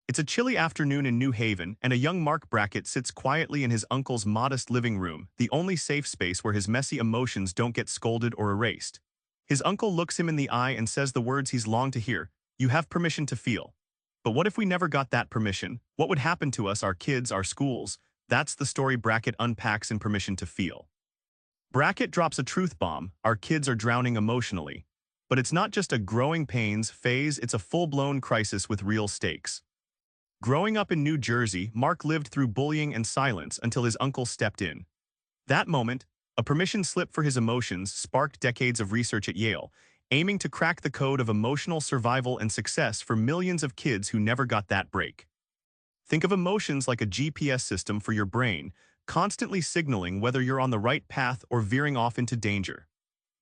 It's a chilly afternoon in New Haven, and a young Marc Brackett sits quietly in his uncle's modest living room, the only safe space where his messy emotions don't get scolded or erased. His uncle looks him in the eye and says the words he's longed to hear: "You have permission to feel." But what if we never got that permission? What would happen to us, our kids, our schools? That's the story Brackett unpacks in Permission to Feel. Brackett drops a truth bomb: our kids are drowning emotionally. But it's not just a growing pains phase, it's a full-blown crisis with real stakes. Growing up in New Jersey, Mark lived through bullying and silence until his uncle stepped in. That moment, a permission slip for his emotions, sparked decades of research at Yale, aiming to crack the code of emotional survival and success for millions of kids who never got that break. Think of emotions like a GPS system for your brain, constantly signaling whether you're on the right path or veering off into danger.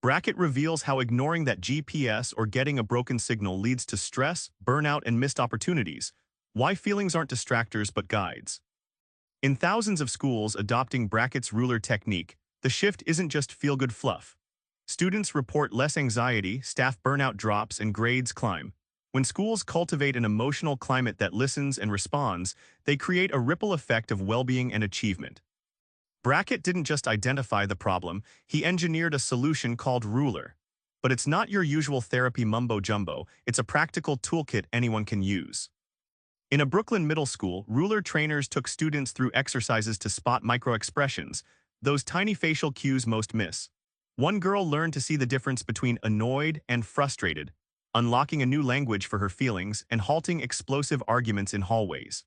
Brackett reveals how ignoring that GPS or getting a broken signal leads to stress, burnout, and missed opportunities. Why feelings aren't distractors but guides. In thousands of schools adopting Brackett's ruler technique, the shift isn't just feel-good fluff. Students report less anxiety, staff burnout drops, and grades climb. When schools cultivate an emotional climate that listens and responds, they create a ripple effect of well-being and achievement. Brackett didn't just identify the problem, he engineered a solution called Ruler. But it's not your usual therapy mumbo-jumbo, it's a practical toolkit anyone can use. In a Brooklyn middle school, Ruler trainers took students through exercises to spot microexpressions, those tiny facial cues most miss. One girl learned to see the difference between annoyed and frustrated, unlocking a new language for her feelings and halting explosive arguments in hallways.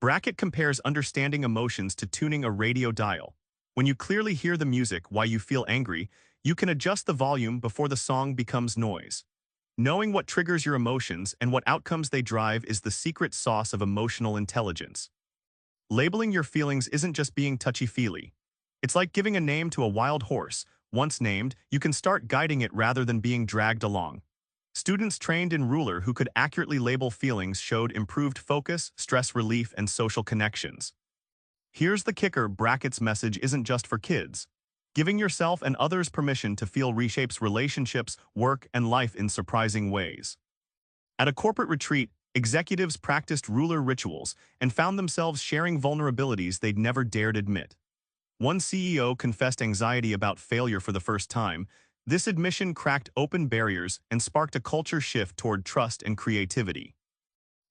Brackett compares understanding emotions to tuning a radio dial. When you clearly hear the music while you feel angry, you can adjust the volume before the song becomes noise. Knowing what triggers your emotions and what outcomes they drive is the secret sauce of emotional intelligence. Labeling your feelings isn't just being touchy-feely. It's like giving a name to a wild horse. Once named, you can start guiding it rather than being dragged along. Students trained in Ruler who could accurately label feelings showed improved focus, stress relief, and social connections. Here's the kicker: Brackett's message isn't just for kids. Giving yourself and others permission to feel reshapes relationships, work, and life in surprising ways. At a corporate retreat, executives practiced Ruler rituals and found themselves sharing vulnerabilities they'd never dared admit. One CEO confessed anxiety about failure for the first time. This admission cracked open barriers and sparked a culture shift toward trust and creativity.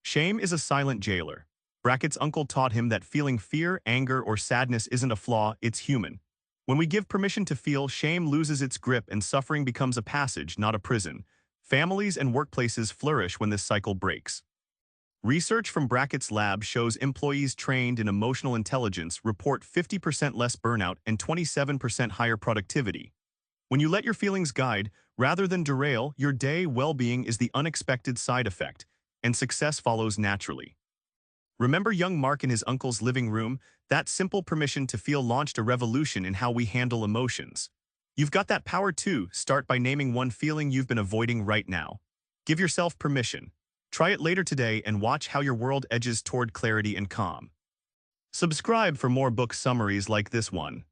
Shame is a silent jailer. Brackett's uncle taught him that feeling fear, anger, or sadness isn't a flaw, it's human. When we give permission to feel, shame loses its grip and suffering becomes a passage, not a prison. Families and workplaces flourish when this cycle breaks. Research from Brackett's lab shows employees trained in emotional intelligence report 50% less burnout and 27% higher productivity. When you let your feelings guide, rather than derail, your day, well-being is the unexpected side effect, and success follows naturally. Remember young Mark in his uncle's living room? That simple permission to feel launched a revolution in how we handle emotions. You've got that power too. Start by naming one feeling you've been avoiding right now. Give yourself permission. Try it later today and watch how your world edges toward clarity and calm. Subscribe for more book summaries like this one.